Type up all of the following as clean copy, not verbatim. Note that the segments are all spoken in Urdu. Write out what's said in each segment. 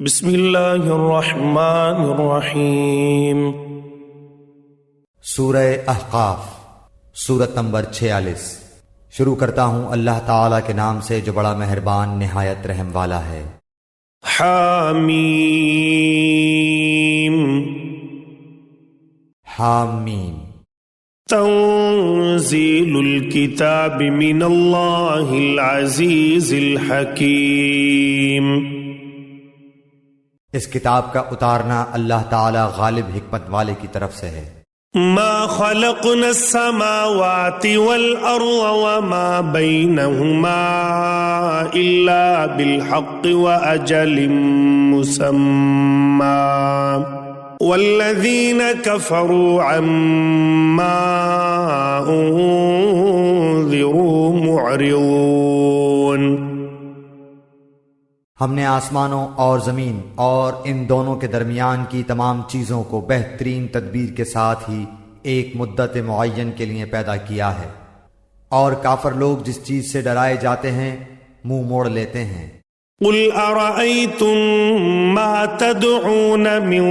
بسم اللہ الرحمن الرحیم۔ سورہ احقاف، سورت نمبر 46۔ شروع کرتا ہوں اللہ تعالیٰ کے نام سے جو بڑا مہربان نہایت رحم والا ہے۔ حامیم۔ حامیم۔ تنزیل الکتاب من اللہ العزیز الحکیم۔ اس کتاب کا اتارنا اللہ تعالیٰ غالب حکمت والے کی طرف سے ہے۔ ما خلقنا السماوات والأرض وما بينهما إلا بالحق وأجل مسمى والذين كفروا عما أنذروا معرضون۔ ہم نے آسمانوں اور زمین اور ان دونوں کے درمیان کی تمام چیزوں کو بہترین تدبیر کے ساتھ ہی ایک مدت معین کے لیے پیدا کیا ہے، اور کافر لوگ جس چیز سے ڈرائے جاتے ہیں منہ موڑ لیتے ہیں۔ قل ارأيتم ما تدعون من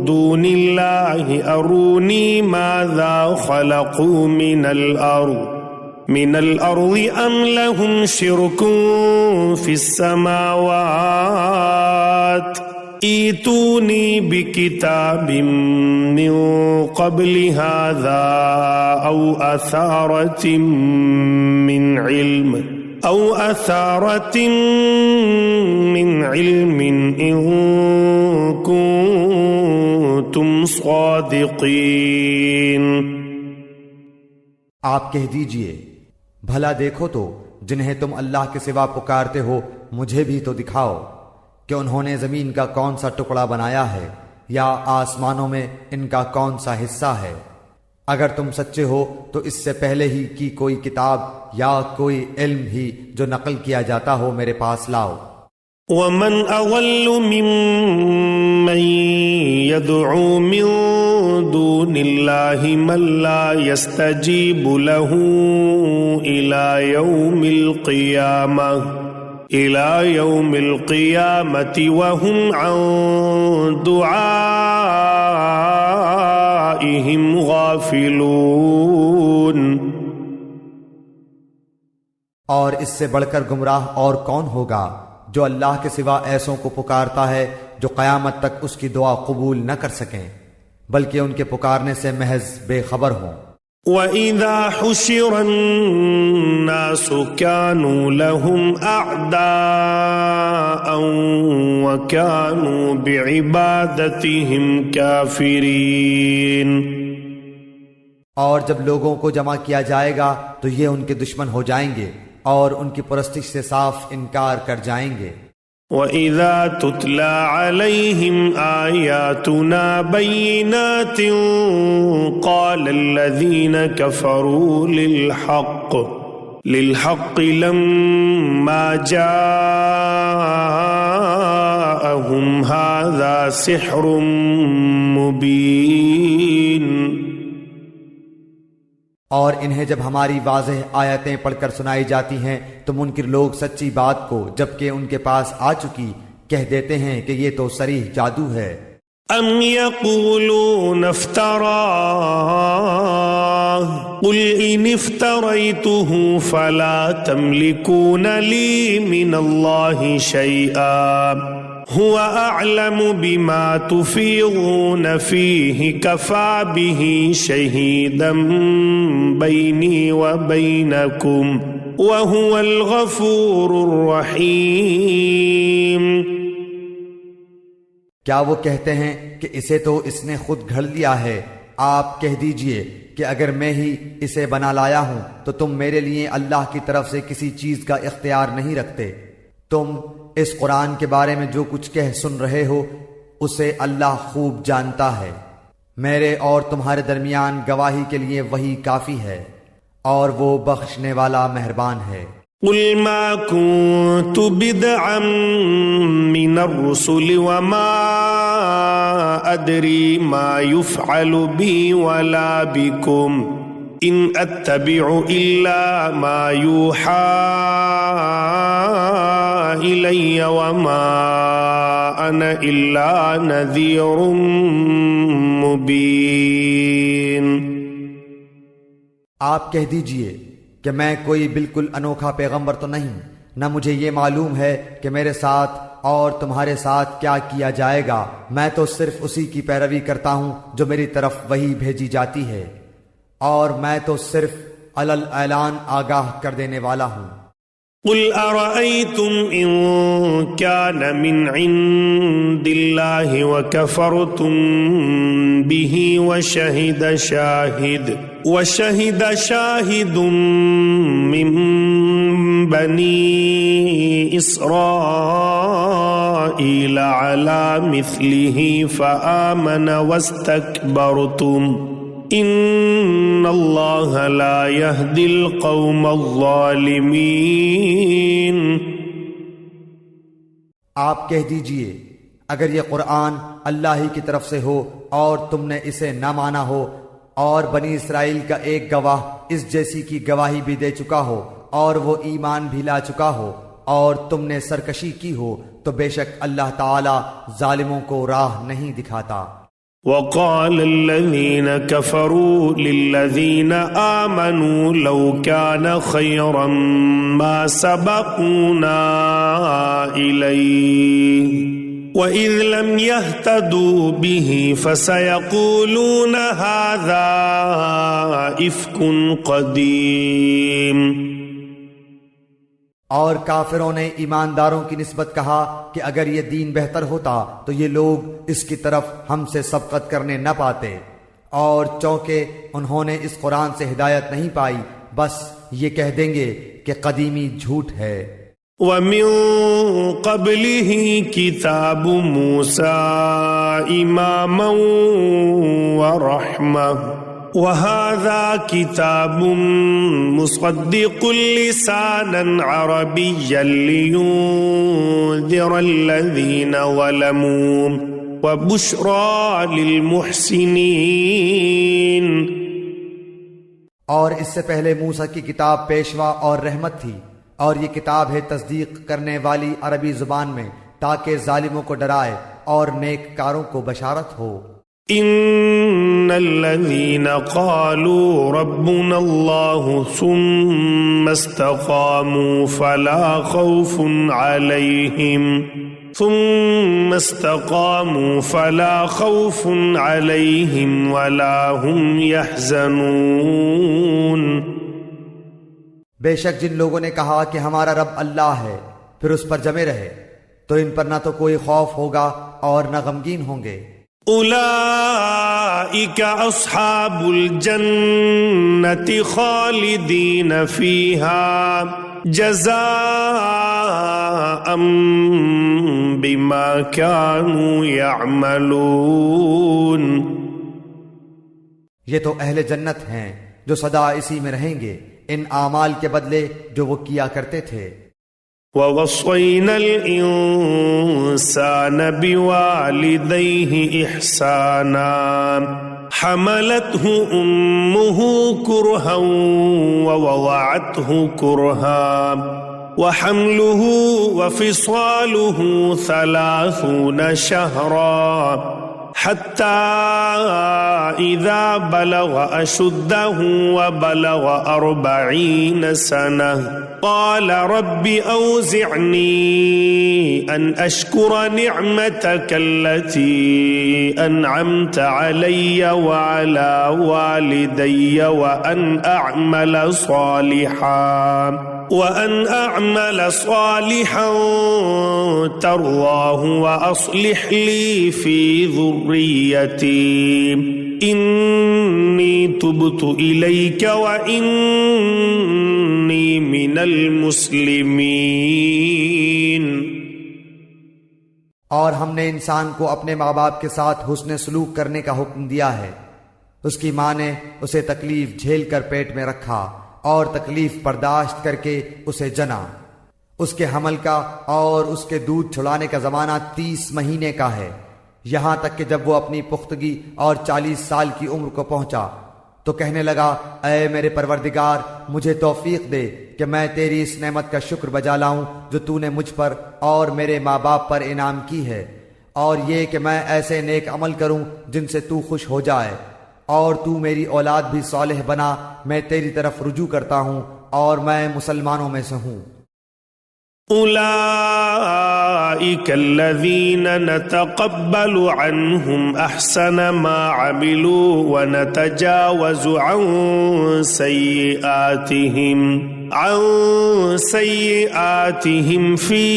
دون الله اروني ماذا خلقوا من الأرض أم لهم شرك في السماوات ائتوني بكتاب من قبل هذا أو أثارة من علم إن كنتم صادقين۔ آپ کہہ دیجئے، بھلا دیکھو تو جنہیں تم اللہ کے سوا پکارتے ہو مجھے بھی تو دکھاؤ کہ انہوں نے زمین کا کون سا ٹکڑا بنایا ہے یا آسمانوں میں ان کا کون سا حصہ ہے۔ اگر تم سچے ہو تو اس سے پہلے ہی کی کوئی کتاب یا کوئی علم ہی جو نقل کیا جاتا ہو میرے پاس لاؤ۔ ومن اضل ممن يدعو من دون الله من لا يستجيب له الى يوم القيامة وهم عن دعائهم غافلون۔ اور اس سے بڑھ کر گمراہ اور کون ہوگا جو اللہ کے سوا ایسوں کو پکارتا ہے جو قیامت تک اس کی دعا قبول نہ کر سکیں بلکہ ان کے پکارنے سے محض بے خبر ہوں۔ وَإِذَا حُشِرَ النَّاسُ كَانُوا لَهُمْ أَعْدَاءً وَكَانُوا بِعِبَادَتِهِمْ كَافِرِينَ۔ اور جب لوگوں کو جمع کیا جائے گا تو یہ ان کے دشمن ہو جائیں گے اور ان کی پرستش سے صاف انکار کر جائیں گے۔ وَإِذَا تُتْلَى عَلَيْهِمْ آيَاتُنَا بَيِّنَاتٍ قَالَ الَّذِينَ كَفَرُوا لِلْحَقِّ لَمَّا جَاءَهُمْ هَذَا سِحْرٌ مُبِينٌ۔ اور انہیں جب ہماری واضح آیتیں پڑھ کر سنائی جاتی ہیں تو منکر لوگ سچی بات کو جبکہ ان کے پاس آ چکی کہہ دیتے ہیں کہ یہ تو صریح جادو ہے۔ ام یقولون افتراہ قل ان افتریتہ فلا تملکون لی من اللہ شیئا هو اعلم بما تفیضون فیہ کفا بہ شہیدا بینی وبینکم وهو الغفور الرحیم۔ کیا وہ کہتے ہیں کہ اسے تو اس نے خود گھڑ لیا ہے؟ آپ کہہ دیجئے کہ اگر میں ہی اسے بنا لایا ہوں تو تم میرے لیے اللہ کی طرف سے کسی چیز کا اختیار نہیں رکھتے۔ تم اس قرآن کے بارے میں جو کچھ کہہ سن رہے ہو اسے اللہ خوب جانتا ہے۔ میرے اور تمہارے درمیان گواہی کے لیے وہی کافی ہے اور وہ بخشنے والا مہربان ہے۔ قل ما كنت بدعا من الرسل وما أدري ما يفعل بي ولا بكم ان اتبع الا ما يوحى الی وما أنا إلا نذير مبين. آپ کہہ دیجئے کہ میں کوئی بالکل انوکھا پیغمبر تو نہیں، نہ مجھے یہ معلوم ہے کہ میرے ساتھ اور تمہارے ساتھ کیا کیا جائے گا. میں تو صرف اسی کی پیروی کرتا ہوں جو میری طرف وحی بھیجی جاتی ہے، اور میں تو صرف علل اعلان آگاہ کر دینے والا ہوں. قل أرأيتم إن كان من عند الله وكفرتم به وشهد شاهد من بني إسرائيل على مثله فآمن واستكبرتم ان اللہ لا يهدي القوم الظالمین. آپ کہہ دیجئے اگر یہ قرآن اللہ ہی کی طرف سے ہو اور تم نے اسے نہ مانا ہو اور بنی اسرائیل کا ایک گواہ اس جیسی کی گواہی بھی دے چکا ہو اور وہ ایمان بھی لا چکا ہو اور تم نے سرکشی کی ہو تو بے شک اللہ تعالی ظالموں کو راہ نہیں دکھاتا. وقال الذين كفروا للذين آمنوا لو كان خيرا ما سبقونا إليه وإذ لم يهتدوا به فسيقولون هذا إفك قديم. اور کافروں نے ایمانداروں کی نسبت کہا کہ اگر یہ دین بہتر ہوتا تو یہ لوگ اس کی طرف ہم سے سبقت کرنے نہ پاتے، اور چونکہ انہوں نے اس قرآن سے ہدایت نہیں پائی بس یہ کہہ دیں گے کہ قدیمی جھوٹ ہے. وَمِن قَبْلِهِ كِتَابُ مُوسَى إِمَامًا وَرَحْمَةً وَهَذَا كِتَابٌ مُصَدِّقٌ لِسَانًا عَرَبِيًّا لِيُنذِرَ الَّذِينَ ظَلَمُوا وَبُشْرَى لِلْمُحْسِنِينَ. اور اس سے پہلے موسیٰ کی کتاب پیشوا اور رحمت تھی، اور یہ کتاب ہے تصدیق کرنے والی عربی زبان میں تاکہ ظالموں کو ڈرائے اور نیک کاروں کو بشارت ہو. ان الذين قالوا ربنا الله ثم استقاموا فلا خوف عليهم ولا هم يحزنون. بے شک جن لوگوں نے کہا کہ ہمارا رب اللہ ہے پھر اس پر جمے رہے تو ان پر نہ تو کوئی خوف ہوگا اور نہ غمگین ہوں گے. اولئک اصحاب الجنة خالدین فیہا جزاء بما كانوا يعملون. یہ تو اہل جنت ہیں جو سدا اسی میں رہیں گے ان اعمال کے بدلے جو وہ کیا کرتے تھے. وَوَصَّيْنَا الْإِنسَانَ بِوَالِدَيْهِ إِحْسَانًا حَمَلَتْهُ أُمُّهُ كُرْهًا وَوَضَعَتْهُ كُرْهًا وَحَمْلُهُ وَفِصَالُهُ 30 شهرا حتى إذا بلغ أشده وبلغ 40 سنة قال رب أوزعني أن أشكر نعمتك التي أنعمت علي وعلى والدي وأن أعمل صالحا ترضاه وأصلح لي في ذريتي إني تبت إليك وإني من المسلمين. اور ہم نے انسان کو اپنے ماں باپ کے ساتھ حسن سلوک کرنے کا حکم دیا ہے. اس کی ماں نے اسے تکلیف جھیل کر پیٹ میں رکھا اور تکلیف برداشت کر کے اسے جنا. اس کے حمل کا اور اس کے دودھ چھڑانے کا زمانہ 30 مہینے کا ہے، یہاں تک کہ جب وہ اپنی پختگی اور 40 سال کی عمر کو پہنچا تو کہنے لگا اے میرے پروردگار مجھے توفیق دے کہ میں تیری اس نعمت کا شکر بجا لاؤں جو تو نے مجھ پر اور میرے ماں باپ پر انعام کی ہے، اور یہ کہ میں ایسے نیک عمل کروں جن سے تو خوش ہو جائے، اور تو میری اولاد بھی صالح بنا، میں تیری طرف رجوع کرتا ہوں اور میں مسلمانوں میں سے ہوں۔ أولئك الذين نتقبل عنهم أحسن ما عملوا ونتجاوز عن سيئاتهم في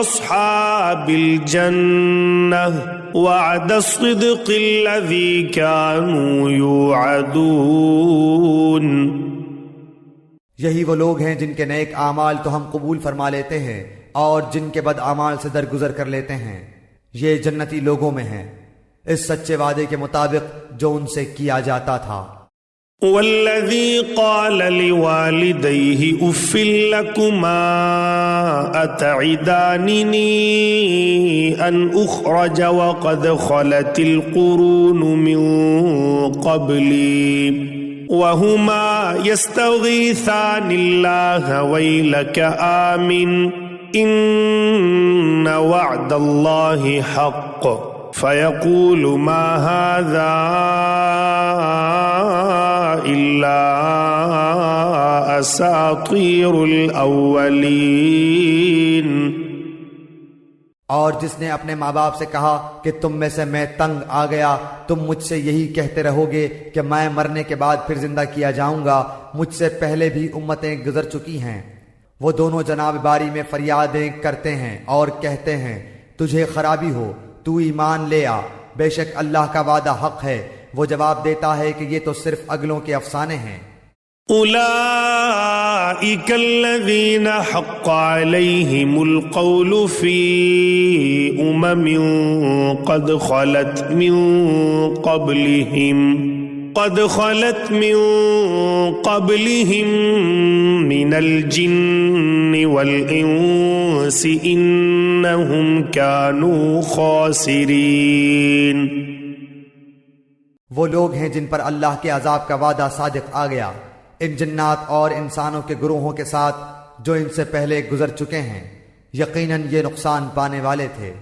أصحاب الجنة وعد الصدق الذي كانوا يوعدون۔ یہی وہ لوگ ہیں جن کے نیک اعمال تو ہم قبول فرما لیتے ہیں اور جن کے بد اعمال سے درگزر کر لیتے ہیں، یہ جنتی لوگوں میں ہیں اس سچے وعدے کے مطابق جو ان سے کیا جاتا تھا۔ والذي قال لوالديه اف لكما اتعدانني ان اخرج وقد خلت القرون من قبلي وهما يستغيثان الله ويلك آمن إن وعد الله حق فيقول ما هذا إلا أساطير الأولين۔ اور جس نے اپنے ماں باپ سے کہا کہ تم میں سے میں تنگ آ گیا، تم مجھ سے یہی کہتے رہو گے کہ میں مرنے کے بعد پھر زندہ کیا جاؤں گا، مجھ سے پہلے بھی امتیں گزر چکی ہیں۔ وہ دونوں جناب باری میں فریادیں کرتے ہیں اور کہتے ہیں تجھے خرابی ہو، تو ایمان لے آ، بے شک اللہ کا وعدہ حق ہے۔ وہ جواب دیتا ہے کہ یہ تو صرف اگلوں کے افسانے ہیں۔ أولئك الذين حق عليهم القول في قد خلت من قبلهم من الجن والإنس إنهم كانوا خاسرين۔ وہ لوگ ہیں جن پر اللہ کے عذاب کا وعدہ صادق آ گیا، ان جنات اور انسانوں کے گروہوں کے ساتھ جو ان سے پہلے گزر چکے ہیں، یقیناً یہ نقصان پانے والے تھے۔